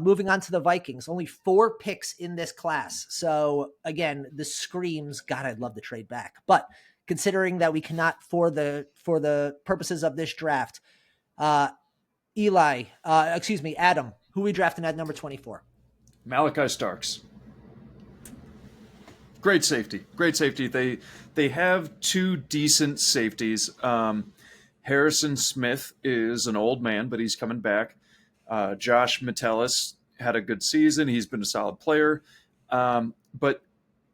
moving on to the Vikings, only 4 picks in this class. So again, the screams, God, I'd love to trade back. But considering that we cannot for the purposes of this draft, Adam, who we drafting at number 24? Malachi Starks. Great safety. They have 2 decent safeties. Harrison Smith is an old man, but he's coming back. Josh Metellus had a good season. He's been a solid player. But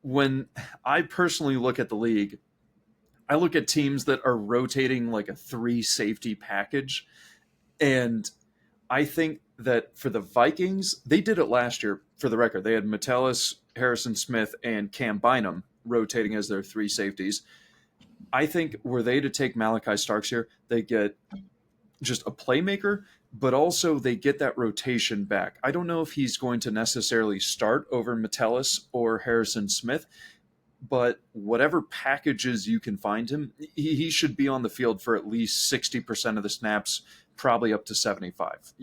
when I personally look at the league, I look at teams that are rotating like a 3 safety package. And I think that for the Vikings, they did it last year, for the record. They had Metellus, Harrison Smith, and Cam Bynum rotating as their 3 safeties. I think were they to take Malachi Starks here, they get just a playmaker, but also they get that rotation back. I don't know if he's going to necessarily start over Metellus or Harrison Smith, but whatever packages you can find him, he should be on the field for at least 60% of the snaps, probably up to 75.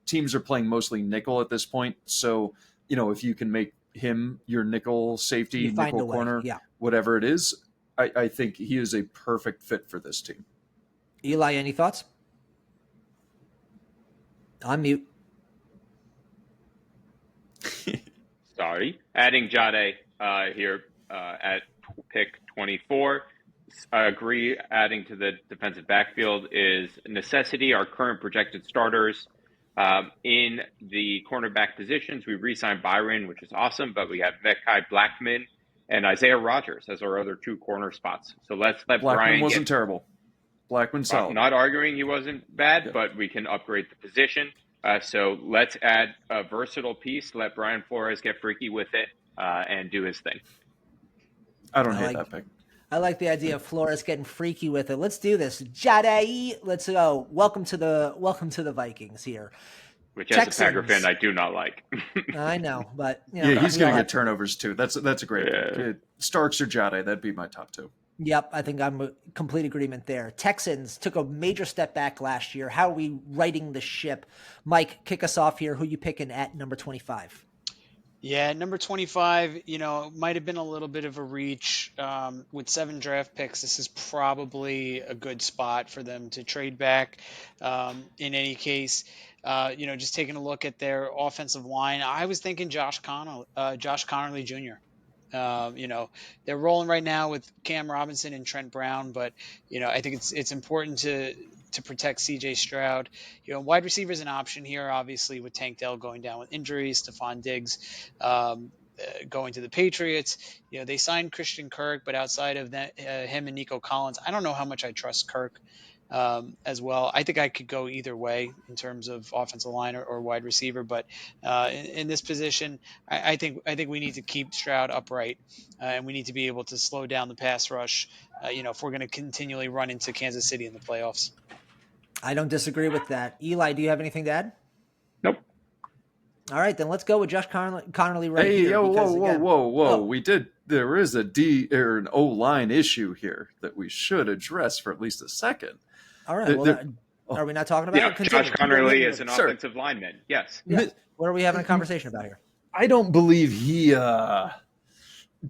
Teams are playing mostly nickel at this point. So, if you can make him your nickel safety, nickel corner, whatever it is, I think he is a perfect fit for this team. Eli, any thoughts? On mute. Sorry. Adding Jade here at pick 24. I agree. Adding to the defensive backfield is necessity. Our current projected starters in the cornerback positions, we re-signed Byron, which is awesome, but we have Mekhi Blackman and Isaiah Rogers as our other 2 corner spots. So let's let Blackman Brian wasn't terrible. Blackman solid. I'm not arguing he wasn't bad, but we can upgrade the position. So let's add a versatile piece. Let Brian Flores get freaky with it and do his thing. I don't hate that pick. I like the idea of Flores getting freaky with it. Let's do this. Jade, let's go. Welcome to the Vikings here. Which, as a Packer fan, I do not like. I know, but he's going to get turnovers too. That's a great pick. Starks or Jade, that'd be my top 2. Yep, I think I'm a complete agreement there. Texans took a major step back last year. How are we righting the ship? Mike, kick us off here. Who you picking at number 25? Yeah, number 25, might have been a little bit of a reach. With 7 draft picks, this is probably a good spot for them to trade back. In any case, just taking a look at their offensive line, I was thinking Josh Connerly Jr. They're rolling right now with Cam Robinson and Trent Brown, but I think it's important to protect CJ Stroud. Wide receiver is an option here, obviously, with Tank Dell going down with injuries, Stephon Diggs going to the Patriots. They signed Christian Kirk, but outside of that, him and Nico Collins, I don't know how much I trust Kirk as well. I think I could go either way in terms of offensive line or wide receiver, but in this position, I think we need to keep Stroud upright, and we need to be able to slow down the pass rush. If we're going to continually run into Kansas City in the playoffs. I don't disagree with that. Eli, do you have anything to add? Nope. All right, then let's go with Josh Connerly right here. Whoa. Oh. There is a D or an O line issue here that we should address for at least a second. All right. Are we not talking about it? Josh Connerly is an offensive lineman. Yes. What are we having a conversation about here? I don't believe he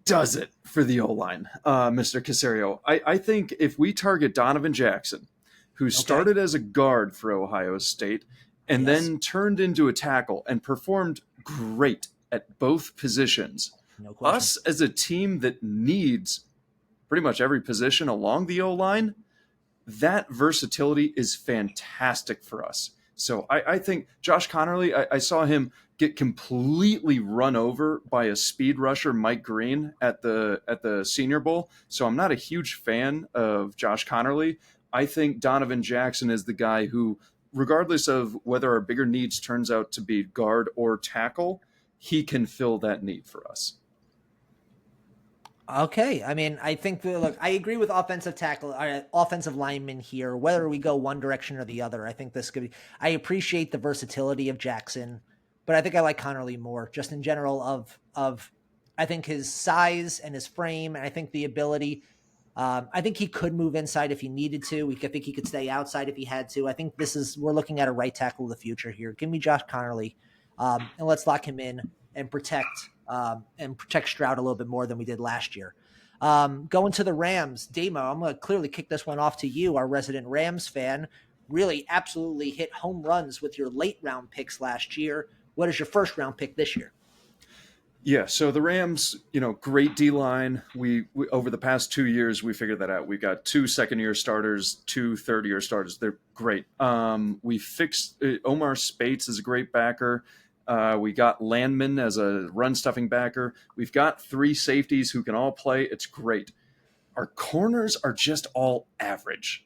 does it for the O-line, Mr. Caserio. I think if we target Donovan Jackson, who started as a guard for Ohio State and then turned into a tackle and performed great at both positions, us as a team that needs pretty much every position along the O-line, that versatility is fantastic for us. So I think Josh Connerly, I saw him get completely run over by a speed rusher, Mike Green, at the Senior Bowl. So I'm not a huge fan of Josh Connerly. I think Donovan Jackson is the guy who, regardless of whether our bigger needs turns out to be guard or tackle, he can fill that need for us. Okay. I mean, I think, look, I agree with offensive linemen here, whether we go one direction or the other. I think this could be, I appreciate the versatility of Jackson, but I think I like Connerly more just in general of I think his size and his frame. And I think the ability, I think he could move inside if he needed to. I think he could stay outside if he had to. I think we're looking at a right tackle of the future here. Give me Josh Connerly And let's lock him in and protect Stroud a little bit more than we did last year. Going to the Rams, Demo, I'm going to clearly kick this one off to you, our resident Rams fan. Really absolutely hit home runs with your late round picks last year. What is your first round pick this year? Yeah, so the Rams, great D line. We over the past 2 years, we figured that out. We got 2 second-year starters, 2 third-year starters. They're great. We fixed Omar Spates is a great backer. We got Landman as a run-stuffing backer. We've got 3 safeties who can all play. It's great. Our corners are just all average.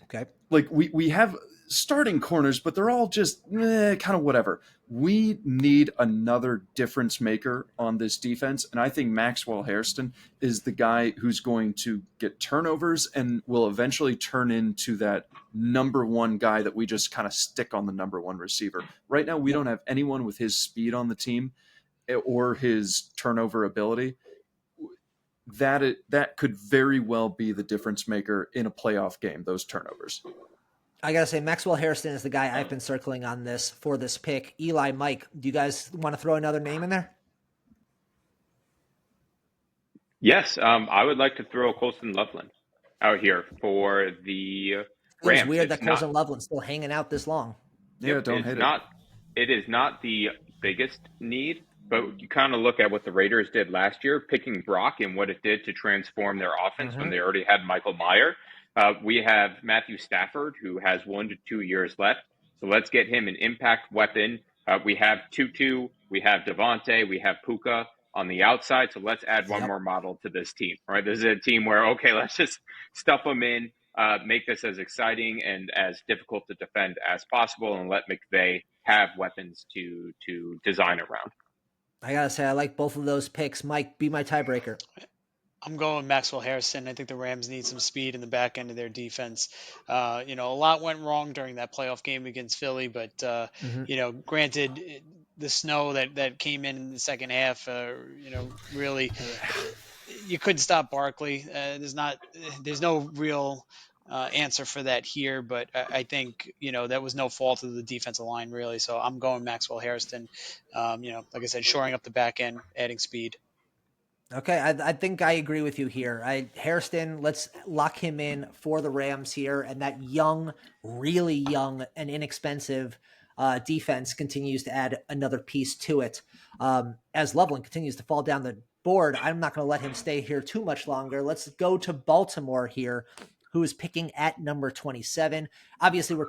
Okay. Like we have starting corners, but they're all just kind of whatever. We need another difference maker on this defense, and I think Maxwell Hairston is the guy who's going to get turnovers and will eventually turn into that number one guy that we just kind of stick on the number one receiver. Right now, we don't have anyone with his speed on the team or his turnover ability. That could very well be the difference maker in a playoff game, those turnovers. I gotta say, Maxwell Hairston is the guy I've been circling on this for this pick. Eli, Mike, do you guys want to throw another name in there? Yes, I would like to throw Colston Loveland out here for the Rams. It's weird that Colston Loveland's still hanging out this long. Yeah, don't hate it. It is not the biggest need, but you kind of look at what the Raiders did last year, picking Brock and what it did to transform their offense when they already had Michael Meyer. We have Matthew Stafford, who has 1 to 2 years left. So let's get him an impact weapon. We have Tutu, we have Devontae, we have Puka on the outside. So let's add one more model to this team. All right, this is a team where, okay, let's just stuff them in, make this as exciting and as difficult to defend as possible, and let McVay have weapons to design around. I gotta say, I like both of those picks. Mike, be my tiebreaker. I'm going Maxwell Harrison. I think the Rams need some speed in the back end of their defense. A lot went wrong during that playoff game against Philly, but granted, the snow that came in the second half, really, you couldn't stop Barkley. There's no real answer for that here, but I think that was no fault of the defensive line really. So I'm going Maxwell Harrison. Like I said, shoring up the back end, adding speed. Okay, I think I agree with you here. Hairston, let's lock him in for the Rams here, and that young, really young and inexpensive defense continues to add another piece to it. As Loveland continues to fall down the board, I'm not going to let him stay here too much longer. Let's go to Baltimore here, who is picking at number 27. Obviously, we're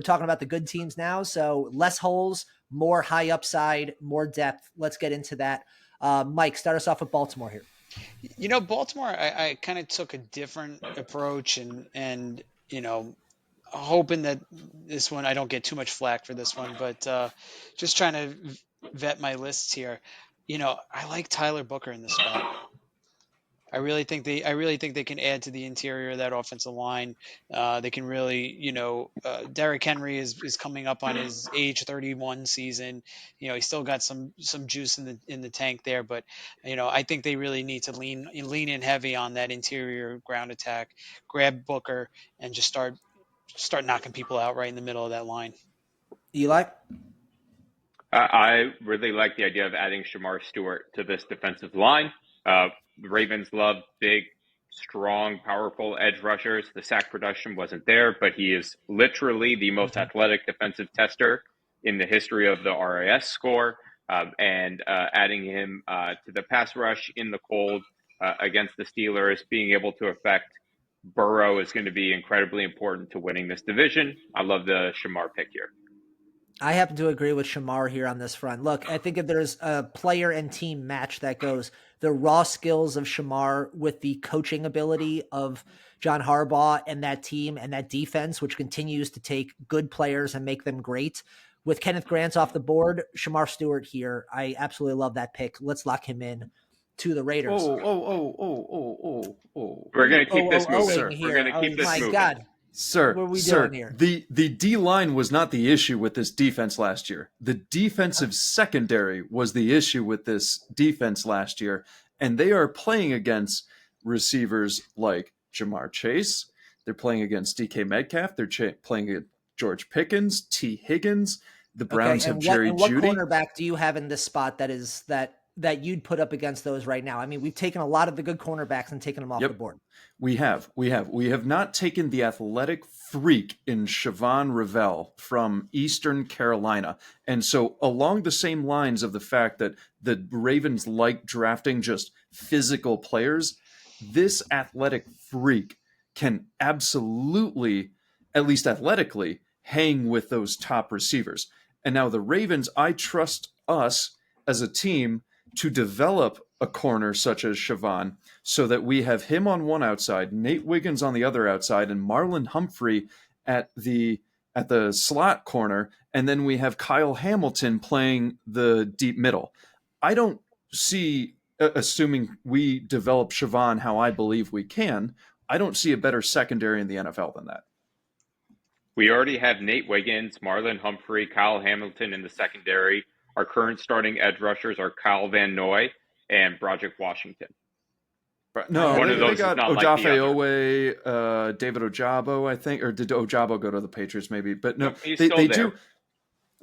talking about the good teams now, so less holes, more high upside, more depth. Let's get into that. Mike, start us off with Baltimore here. Baltimore, I kind of took a different approach and hoping that this one, I don't get too much flack for this one, but just trying to vet my lists here. I like Tyler Booker in this spot. I really think they can add to the interior of that offensive line. They can really, Derrick Henry is coming up on his age 31 season. He's still got some juice in the tank there, but I think they really need to lean in heavy on that interior ground attack, grab Booker, and just start knocking people out right in the middle of that line. Eli? I really like the idea of adding Shamar Stewart to this defensive line. The Ravens love big, strong, powerful edge rushers. The sack production wasn't there, but he is literally the most athletic defensive tester in the history of the RAS score. And adding him to the pass rush in the cold against the Steelers, being able to affect Burrow is going to be incredibly important to winning this division. I love the Shamar pick here. I happen to agree with Shamar here on this front. Look, I think if there's a player and team match that goes the raw skills of Shamar with the coaching ability of John Harbaugh and that team and that defense, which continues to take good players and make them great. With Kenneth Grant off the board, Shamar Stewart here. I absolutely love that pick. Let's lock him in to the Raiders. Oh. We're going to keep this moving. Here. We're going to keep this moving. My God. Sir, what are we doing here? The D-line was not the issue with this defense last year. The defensive secondary was the issue with this defense last year, and they are playing against receivers like Jamar Chase. They're playing against DK Metcalf. They're playing against George Pickens, T. Higgins. The Okay, Browns have Jerry and what Jeudy. cornerback do you have in this spot that you'd put up against those right now? I mean, we've taken a lot of the good cornerbacks and taken them off the Yep. board. We have not taken the athletic freak in Siobhan Revell from Eastern Carolina. And so along the same lines of the fact that the Ravens like drafting just physical players, this athletic freak can absolutely, at least athletically, hang with those top receivers. And now the Ravens, I trust us as a team to develop a corner such as Siobhan so that we have him on one outside, Nate Wiggins on the other outside, and Marlon Humphrey at the slot corner, and then we have Kyle Hamilton playing the deep middle. I don't see, assuming we develop Siobhan how I believe we can, I don't see a better secondary in the NFL than that. We already have Nate Wiggins, Marlon Humphrey, Kyle Hamilton in the secondary. Our current starting edge rushers are Kyle Van Noy and Broderick Washington. No, One of they those is got not like the other. Odafe David Ojabo, I think, or did Ojabo go to the Patriots? Maybe, but no, He's they, still they there.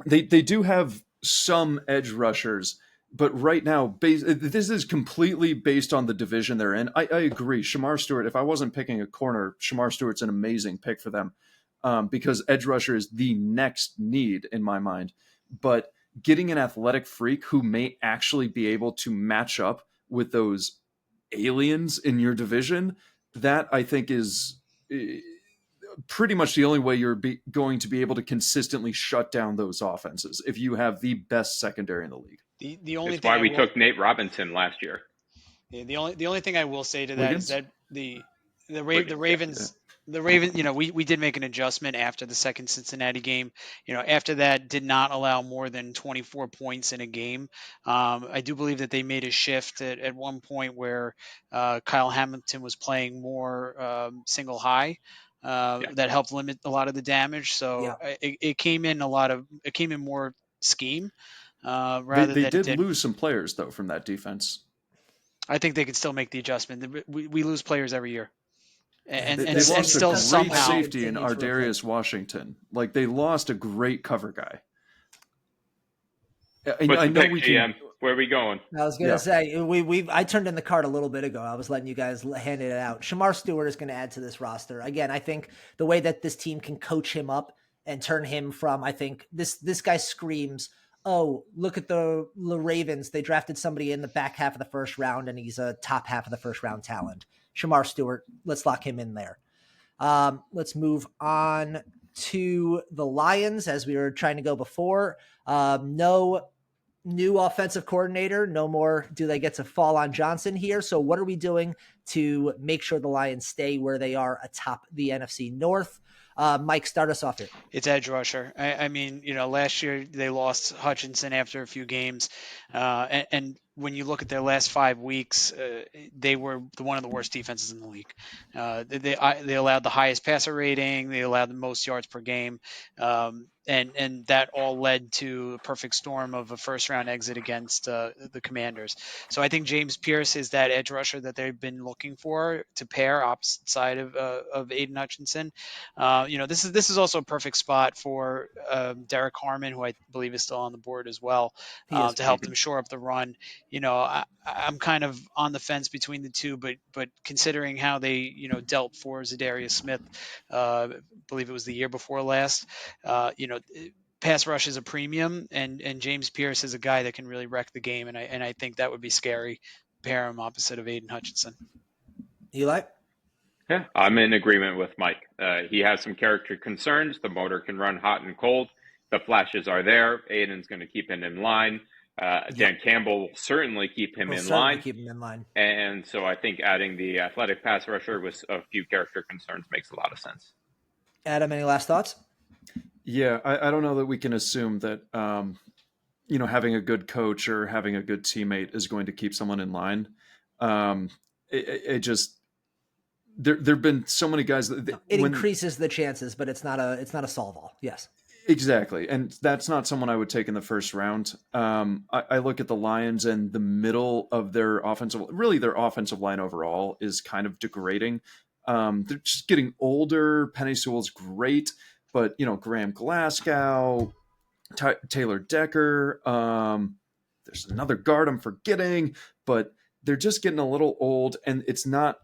do. They do have some edge rushers, but right now, this is completely based on the division they're in. I agree. Shamar Stewart, if I wasn't picking a corner, Shamar Stewart's an amazing pick for them because edge rusher is the next need in my mind. But getting an athletic freak who may actually be able to match up with those aliens in your division, that I think is pretty much the only way you're going to be able to consistently shut down those offenses if you have the best secondary in the league. The only That's thing why I we will took Nate Robinson last year. the only thing I will say to that is Wiggins? that the Wiggins, yeah. Ravens we did make an adjustment after the second Cincinnati game. After that, did not allow more than 24 points in a game. I do believe that they made a shift at one point where Kyle Hamilton was playing more single high. Yeah. That helped limit a lot of the damage. So Yeah. it came in more scheme rather They than it did did. lose some players though from that defense. I think they can still make the adjustment. We lose players every year, and They and lost a still great somehow safety in Ardarius Washington. Like they lost a great cover guy. What's I the know pick, we can. GM? Where are we going? I was gonna Yeah. say I turned in the card a little bit ago. I was letting you guys hand it out. Shamar Stewart is going to add to this roster again. I think the way that this team can coach him up and turn him from, I think this guy screams, "Oh, look at the Ravens! They drafted somebody in the back half of the first round, and he's a top half of the first round talent." Shamar Stewart, let's lock him in there. Let's move on to the Lions as we were trying to go before. No new offensive coordinator. No more do they get to fall on Johnson here. So what are we doing to make sure the Lions stay where they are atop the NFC North? Mike, start us off here. it's edge rusher. I mean, last year they lost Hutchinson after a few games, and when you look at their last 5 weeks, they were one of the worst defenses in the league. They allowed the highest passer rating. They allowed the most yards per game, and that all led to a perfect storm of a first round exit against the Commanders. So I think James Pierce is that edge rusher that they've been looking for to pair opposite side of Aiden Hutchinson. This is also a perfect spot for Derek Harmon, who I believe is still on the board as well, He is. to help them shore up the run. I'm kind of on the fence between the two, but considering how they dealt for Zadarius Smith, I believe it was the year before last, pass rush is a premium, and James Pierce is a guy that can really wreck the game, and I think that would be scary. Pair him opposite of Aiden Hutchinson. Eli? Yeah, I'm in agreement with Mike. He has some character concerns. The motor can run hot and cold. The flashes are there. Aiden's going to keep him in line. Dan Campbell will certainly keep him in line. Keep him in line. And so I think adding the athletic pass rusher with a few character concerns makes a lot of sense. Adam, any last thoughts? Yeah, I don't know that we can assume that having a good coach or having a good teammate is going to keep someone in line. It just there've been so many guys that increases the chances, but it's not a solve all. Yes. Exactly. And that's not someone I would take in the first round. I look at the Lions and the middle of their offensive line overall is kind of degrading. They're just getting older. Penei Sewell's great, but Graham Glasgow, Taylor Decker. There's another guard I'm forgetting, but they're just getting a little old, and it's not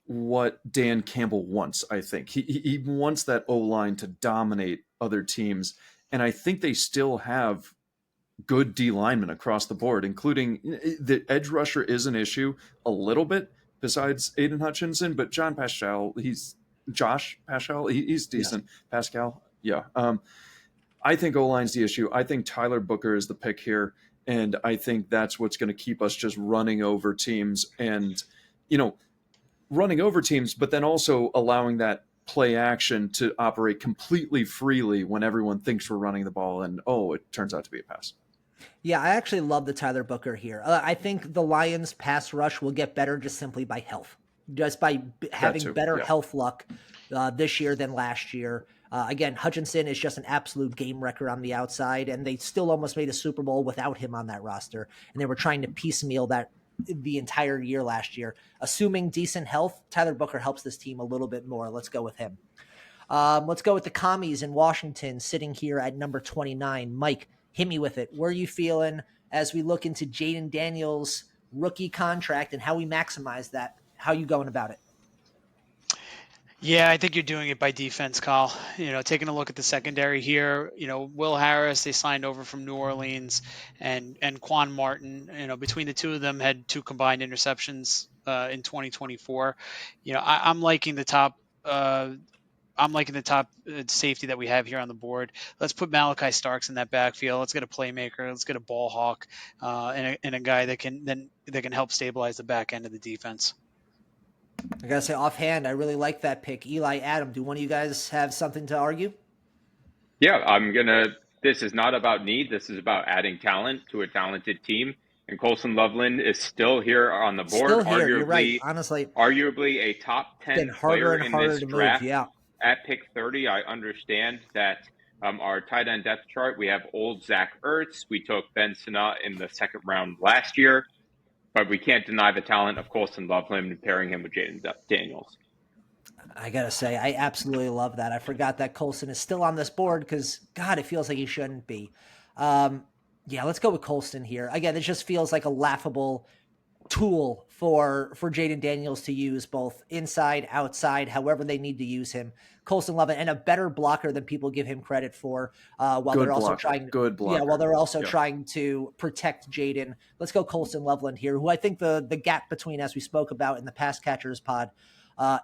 what Dan Campbell wants. I think he wants that O line to dominate other teams, and I think they still have good D linemen across the board, including the edge rusher is an issue a little bit besides Aiden Hutchinson, but Josh Paschal, he's Yes. decent. Pascal, yeah. I think O line's the issue. I think Tyler Booker is the pick here, and I think that's what's going to keep us just running over teams and, you know, running over teams, but then also allowing that play action to operate completely freely when everyone thinks we're running the ball and, oh, it turns out to be a pass. Yeah, I actually love the Tyler Booker here. I think the Lions' pass rush will get better just simply by health, just by having too, better yeah. health luck this year than last year. Again, Hutchinson is just an absolute game wrecker on the outside, and they still almost made a Super Bowl without him on that roster. And they were trying to piecemeal that the entire year last year. Assuming decent health, Tyler Booker helps this team a little bit more. Let's go with him. Let's go with the commies in Washington sitting here at number 29. Mike, hit me with it. Where are you feeling as we look into Jaden Daniels' rookie contract and how we maximize that? How you going about it? Yeah, I think you're doing it by defense, Kyle. Taking a look at the secondary here, Will Harris, they signed over from New Orleans, and Quan Martin, between the two of them had 2 combined interceptions in 2024. I'm liking the top. I'm liking the top safety that we have here on the board. Let's put Malachi Starks in that backfield. Let's get a playmaker. Let's get a ball hawk, and a guy that can help stabilize the back end of the defense. I gotta say, offhand, I really like that pick. Eli, Adam, do one of you guys have something to argue? Yeah, this is not about need. This is about adding talent to a talented team. And Colson Loveland is still here on the board, Still here. You're right. Honestly, arguably a top it's getting 10 harder player and in harder this to move. draft. Yeah. At pick 30, I understand that our tight end depth chart, we have old Zach Ertz. We took Ben Sinnott in the second round last year, but we can't deny the talent of Colson Loveland and pairing him with Jaden Daniels. I gotta say, I absolutely love that. I forgot that Colson is still on this board because, God, it feels like he shouldn't be. Yeah, let's go with Colston here. Again, it just feels like a laughable tool for Jaden Daniels to use both inside, outside, however they need to use him. Colston Lovett, and a better blocker than people give him credit for. While Good they're also blocker. trying, Good blocker. yeah, while they're also Yeah. trying to protect Jaden. Let's go Colston Loveland here, who I think the gap between, as we spoke about in the Pass Catchers Pod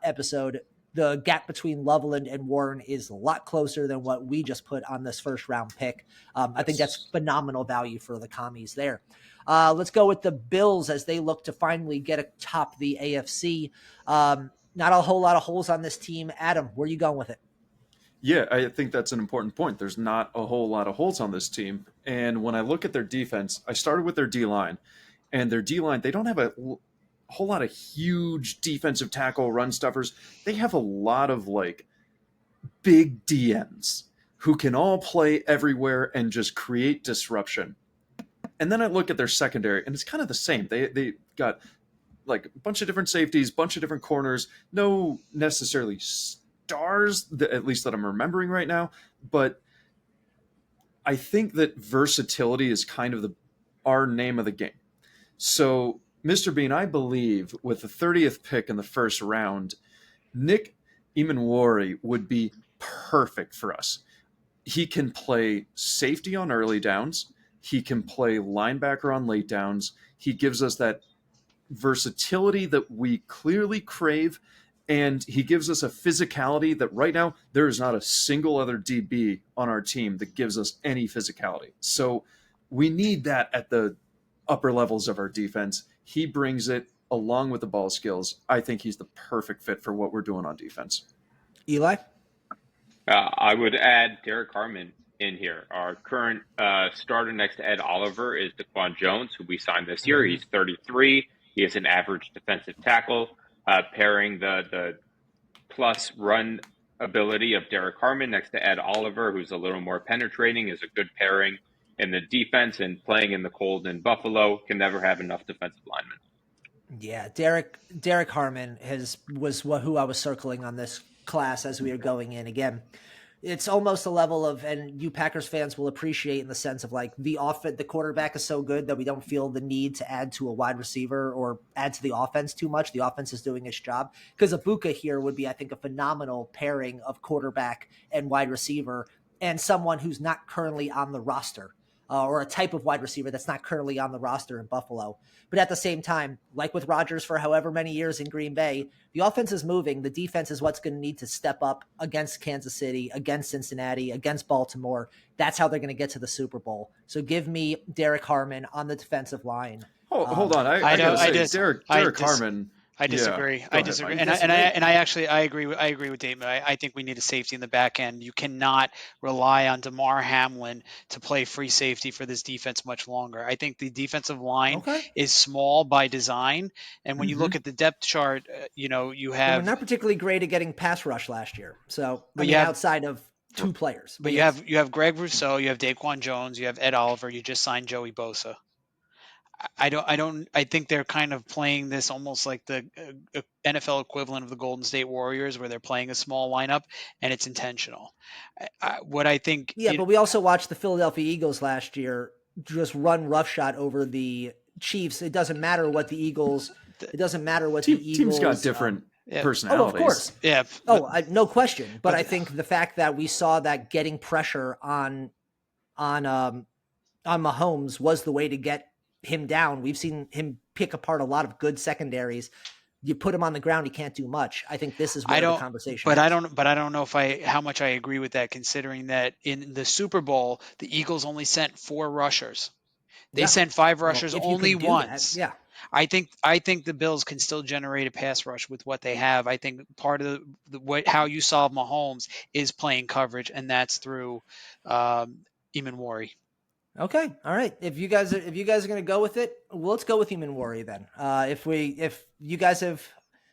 episode, the gap between Loveland and Warren is a lot closer than what we just put on this first round pick. I think that's phenomenal value for the commies there. Let's go with the Bills as they look to finally get atop the AFC. Not a whole lot of holes on this team. Adam, where are you going with it? Yeah, I think that's an important point. There's not a whole lot of holes on this team. And when I look at their defense, I started with their D-line. And their D-line, they don't have a whole lot of huge defensive tackle run stuffers. They have a lot of big DNs who can all play everywhere and just create disruption. And then I look at their secondary, and it's kind of the same. They got a bunch of different safeties, bunch of different corners, no necessarily stars, at least that I'm remembering right now. But I think that versatility is kind of our name of the game. So, Mr. Bean, I believe with the 30th pick in the first round, Nick Emanwari would be perfect for us. He can play safety on early downs. He can play linebacker on late downs. He gives us that versatility that we clearly crave, and he gives us a physicality that right now there is not a single other DB on our team that gives us any physicality. So we need that at the upper levels of our defense. He brings it along with the ball skills. I think he's the perfect fit for what we're doing on defense. Eli? I would add Derek Harmon in here. Our current starter next to Ed Oliver is Daquan Jones, who we signed this year. He's 33. He is an average defensive tackle. Pairing the plus run ability of Derek Harmon next to Ed Oliver, who's a little more penetrating, is a good pairing in the defense, and playing in the cold in Buffalo can never have enough defensive linemen. Yeah, Derek Harmon who I was circling on this class as we were going in. Again, it's almost a level of, and you Packers fans will appreciate in the sense of like the quarterback is so good that we don't feel the need to add to a wide receiver or add to the offense too much. The offense is doing its job because Ibuka here would be, I think, a phenomenal pairing of quarterback and wide receiver and someone who's not currently on the roster. Or a type of wide receiver that's not currently on the roster in Buffalo. But at the same time, like with Rodgers for however many years in Green Bay, the offense is moving. The defense is what's going to need to step up against Kansas City, against Cincinnati, against Baltimore. That's how they're going to get to the Super Bowl. So give me Derek Harmon on the defensive line. Hold on. I I gotta don't. say, I Derek dis- Harmon. I Yeah, disagree. go I ahead, disagree, Mike. and I actually I agree with Damon. I think we need a safety in the back end. You cannot rely on Damar Hamlin to play free safety for this defense much longer. I think the defensive line Okay. is small by design, and when you look at the depth chart, you They were have, not particularly great at getting pass rush last year. So, I but mean, you have. outside of two players. But Yes. you have Greg Rousseau, you have Daquan Jones, you have Ed Oliver, you just signed Joey Bosa. I think they're kind of playing this almost like the NFL equivalent of the Golden State Warriors, where they're playing a small lineup and it's intentional. What I think Yeah, but we also watched the Philadelphia Eagles last year just run roughshod over the Chiefs. It doesn't matter what the Eagles. It doesn't matter what the Eagles. Teams got different yeah. personalities. Oh, of course. yeah, No question. But I think the fact that we saw that getting pressure on Mahomes was the way to get him down. We've seen him pick apart a lot of good secondaries. You put him on the ground, he can't do much. I think this is where the conversation. But I don't know how much I agree with that, considering that in the Super Bowl, the Eagles only sent 4 rushers. They sent 5 rushers only once. Yeah. I think the Bills can still generate a pass rush with what they have. I think part of how you solve Mahomes is playing coverage, and that's through Eamon. Okay. All right. If you guys are going to go with it, well, let's go with Eamon then. If you guys have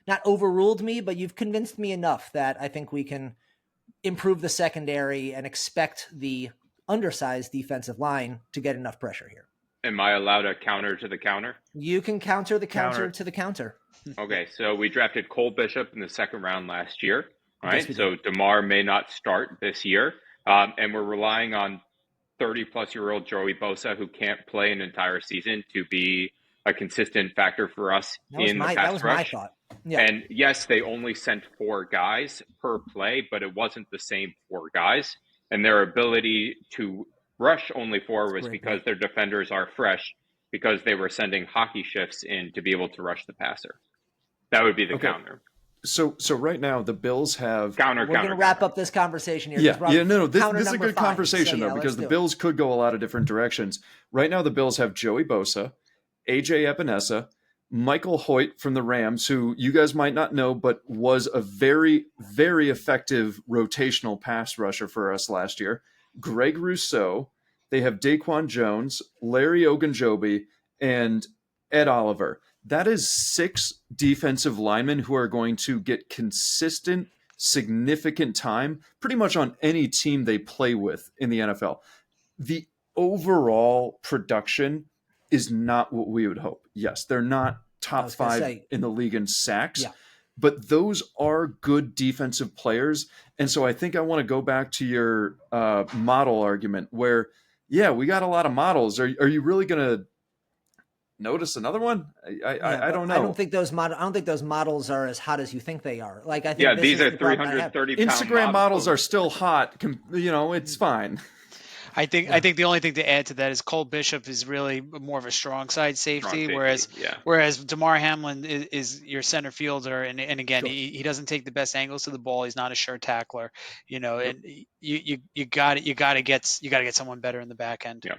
not overruled me, but you've convinced me enough that I think we can improve the secondary and expect the undersized defensive line to get enough pressure here. Am I allowed a counter to the counter? You can counter the counter to the counter. Okay, so we drafted Cole Bishop in the second round last year. All right, Yes, so DeMar may not start this year, and we're relying on 30-plus-year-old Joey Bosa, who can't play an entire season, to be a consistent factor for us in the pass rush. That was my thought. Yeah. And yes, they only sent 4 guys per play, but it wasn't the same 4 guys. And their ability to rush only 4 was because their defenders are fresh, because they were sending hockey shifts in to be able to rush the passer. That would be the counter. So right now the Bills have We're going to wrap up this conversation here. This is a good conversation though, because the Bills could go a lot of different directions. Right now the Bills have Joey Bosa, AJ Epinesa, Michael Hoyt from the Rams, who you guys might not know, but was a very, very effective rotational pass rusher for us last year. Greg Rousseau. They have Daquan Jones, Larry Ogunjobi, and Ed Oliver. That is 6 defensive linemen who are going to get consistent, significant time pretty much on any team they play with in the NFL. The overall production is not what we would hope. Yes, they're not top 5 in the league in sacks, but those are good defensive players. And so I think I want to go back to your model argument where, we got a lot of models. Are you really going to notice another one? I don't know. I don't think those models are as hot as you think they are. Like I think these are 330 pound Instagram models are still hot. It's fine. I think the only thing to add to that is Cole Bishop is really more of a strong side safety, whereas Damar Hamlin is your center fielder, and again he doesn't take the best angles to the ball. He's not a sure tackler, and you got to get someone better in the back end. Yeah.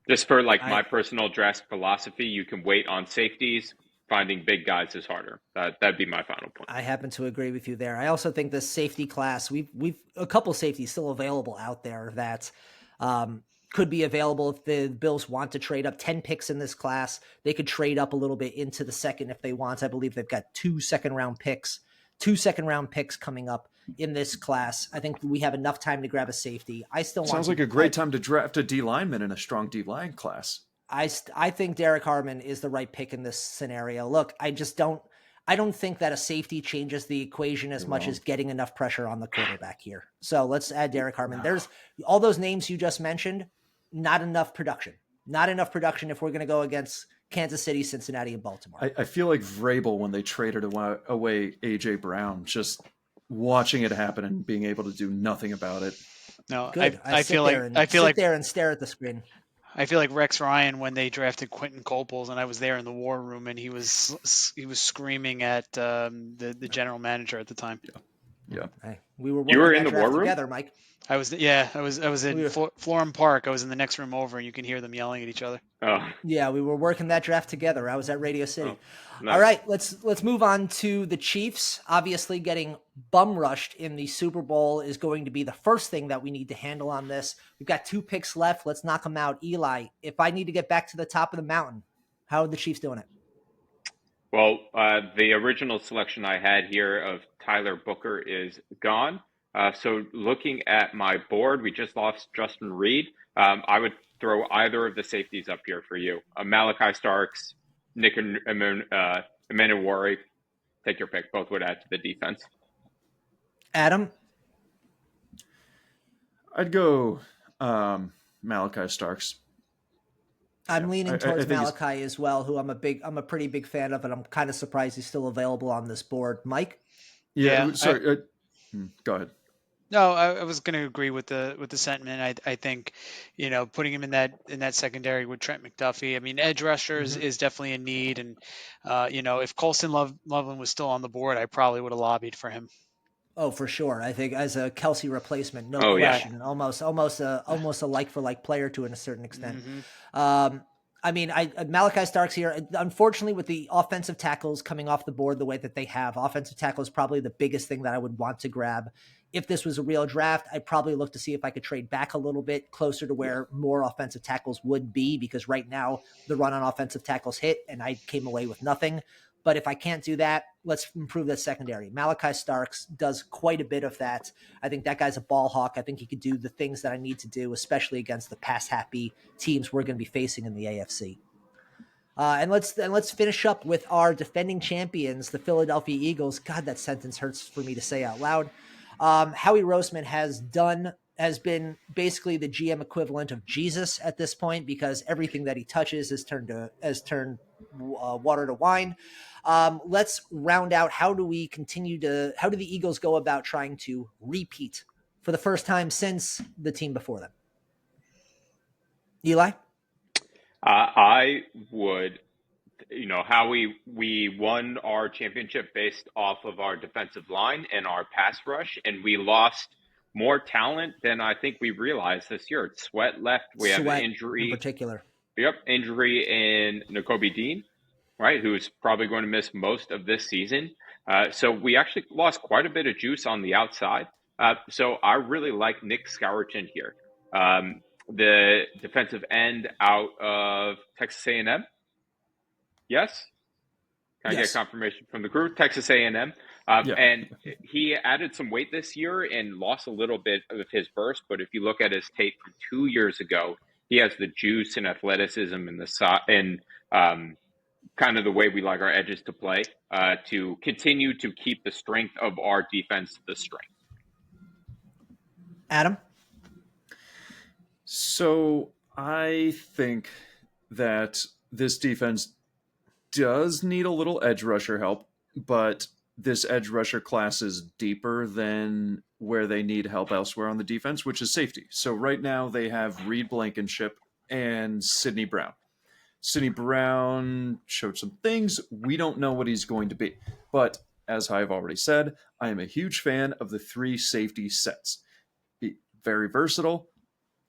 Just for my personal draft philosophy, you can wait on safeties. Finding big guys is harder. That'd be my final point. I happen to agree with you there. I also think the safety class, we've a couple safeties still available out there that could be available if the Bills want to trade up. 10 picks in this class. They could trade up a little bit into the second if they want. I believe they've got 2 second-round picks coming up in this class. I think we have enough time to grab a safety. Sounds like a great time to draft a D lineman in a strong D line class. I think Derek Harmon is the right pick in this scenario. Look, I don't think that a safety changes the equation as much as getting enough pressure on the quarterback here. So let's add Derek Harmon. There's all those names you just mentioned, not enough production. Not enough production if we're going to go against Kansas City, Cincinnati, and Baltimore. I feel like Vrabel when they traded away A.J. Brown, just watching it happen and being able to do nothing about it. No, Good. I feel like there and stare at the screen. I feel like Rex Ryan when they drafted Quentin Coples, and I was there in the war room, and he was screaming at the general manager at the time. Yeah. Hey, we were You were working in that the war draft room? together, Mike. I was in Florham Park. I was in the next room over, and you can hear them yelling at each other. Oh, Yeah, we were working that draft together. I was at Radio City. nice. All right, let's move on to the Chiefs. Obviously, getting bum rushed in the Super Bowl is going to be the first thing that we need to handle on this. We've got 2 picks left. Let's knock them out. Eli, if I need to get back to the top of the mountain, how are the Chiefs doing it? Well, the original selection I had here of Tyler Booker is gone. So looking at my board, we just lost Justin Reed. I would throw either of the safeties up here for you. Malachi Starks, Nick Emanuwari. Take your pick. Both would add to the defense. Adam? I'd go Malachi Starks. I'm leaning I towards think Malachi as well, who I'm a pretty big fan of, and I'm kind of surprised he's still available on this board. Mike? Yeah. Sorry. Go ahead. No, I was going to agree with the sentiment. I think, putting him in that secondary with Trent McDuffie. I mean, edge rushers is definitely a need, and if Colston Loveland was still on the board, I probably would have lobbied for him. Oh, for sure. I think as a Kelsey replacement, no Oh, yeah. question. Almost a like for like player to a certain extent. I mean, Malachi Starks here. Unfortunately, with the offensive tackles coming off the board the way that they have, offensive tackle is probably the biggest thing that I would want to grab. If this was a real draft, I'd probably look to see if I could trade back a little bit closer to where more offensive tackles would be, because right now the run on offensive tackles hit and I came away with nothing. But if I can't do that, let's improve that secondary. Malachi Starks does quite a bit of that. I think that guy's a ball hawk. I think he could do the things that I need to do, especially against the pass-happy teams we're going to be facing in the AFC. And let's finish up with our defending champions, the Philadelphia Eagles. God, that sentence hurts for me to say out loud. Howie Roseman has been basically the GM equivalent of Jesus at this point, because everything that he touches has turned water to wine. Let's round out. How do the Eagles go about trying to repeat for the first time since the team before them? Eli? I would, how we won our championship based off of our defensive line and our pass rush, and we lost more talent than I think we realized this year. Sweat left. We have an injury in particular. Yep, injury in Nakobe Dean, right, who's probably going to miss most of this season. So we actually lost quite a bit of juice on the outside. So I really like Nick Scourton here, the defensive end out of Texas A&M. Yes? Can I get confirmation from the crew? Texas A&M. And he added some weight this year and lost a little bit of his burst. But if you look at his tape from 2 years ago, he has the juice and athleticism and kind of the way we like our edges to play to continue to keep the strength of our defense the strength. Adam? So I think that this defense does need a little edge rusher help, but this edge rusher class is deeper than where they need help elsewhere on the defense, which is safety. So right now they have Reed Blankenship and Sidney Brown. Sidney Brown showed some things. We don't know what he's going to be. But as I've already said, I am a huge fan of the 3 safety sets. Be very versatile,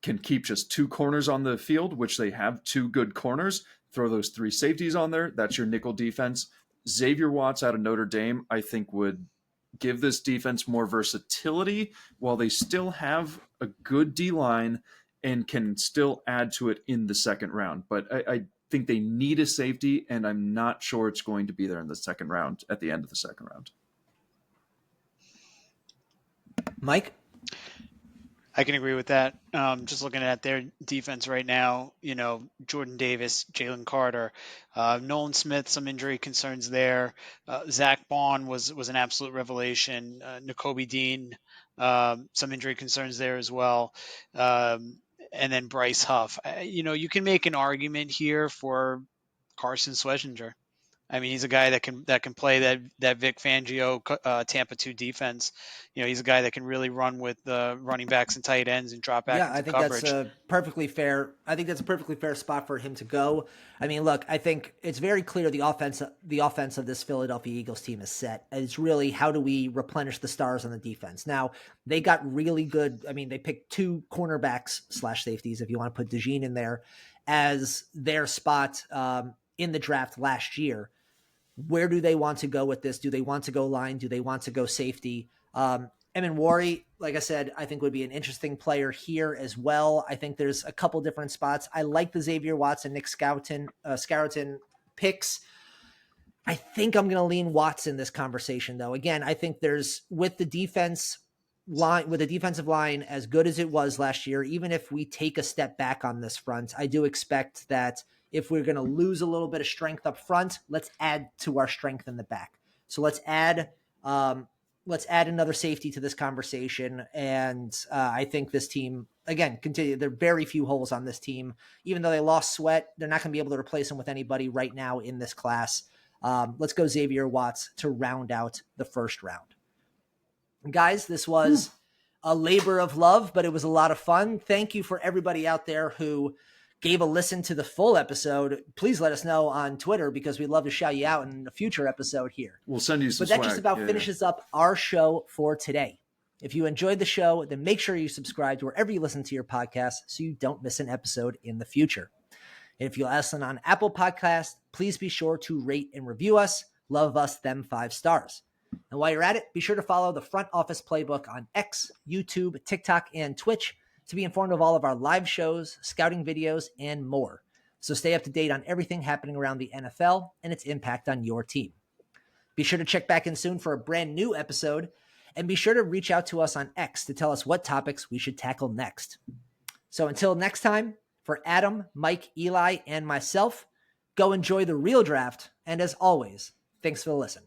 can keep just 2 corners on the field, which they have 2 good corners. Throw those 3 safeties on there. That's your nickel defense. Xavier Watts out of Notre Dame, I think, would give this defense more versatility while they still have a good D-line and can still add to it in the second round. But I think they need a safety, and I'm not sure it's going to be there in the second round, at the end of the second round. Mike? I can agree with that. Just looking at their defense right now, Jordan Davis, Jalen Carter, Nolan Smith, some injury concerns there. Zach Bond was an absolute revelation. N'Kobe Dean, some injury concerns there as well. And then Bryce Huff. You can make an argument here for Carson Schwarzenegger. I mean, he's a guy that can play that Vic Fangio Tampa 2 defense. He's a guy that can really run with the running backs and tight ends and drop back Yeah, I into think that's coverage. a perfectly fair. I think that's a perfectly fair spot for him to go. I mean, look, I think it's very clear the offense of this Philadelphia Eagles team is set. It's really how do we replenish the stars on the defense. Now they got really good. I mean, they picked 2 cornerbacks / safeties, if you want to put DeJean in there, as their spot in the draft last year. Where do they want to go with this? Do they want to go line? Do they want to go safety? Emin Wari, like I said, I think would be an interesting player here as well. I think there's a couple different spots. I like the Xavier Watson, Nick Scouton picks. I think I'm going to lean Watts in this conversation, though. Again, I think there's with the defensive line as good as it was last year, even if we take a step back on this front, I do expect that if we're going to lose a little bit of strength up front, let's add to our strength in the back. So let's add another safety to this conversation. And I think this team, again, continue. There are very few holes on this team. Even though they lost Sweat, they're not going to be able to replace him with anybody right now in this class. Let's go Xavier Watts to round out the first round. Guys, this was a labor of love, but it was a lot of fun. Thank you for everybody out there who gave a listen to the full episode. Please let us know on Twitter because we'd love to shout you out in a future episode here. We'll send you some But that swag. just about finishes up our show for today. If you enjoyed the show, then make sure you subscribe to wherever you listen to your podcast so you don't miss an episode in the future. And if you listen on Apple Podcasts, please be sure to rate and review us. Love us them 5 stars. And while you're at it, be sure to follow the Front Office Playbook on X, YouTube, TikTok, and Twitch to be informed of all of our live shows, scouting videos, and more. So stay up to date on everything happening around the NFL and its impact on your team. Be sure to check back in soon for a brand new episode, and be sure to reach out to us on X to tell us what topics we should tackle next. So until next time, for Adam, Mike, Eli, and myself, go enjoy the real draft, and as always, thanks for the listen.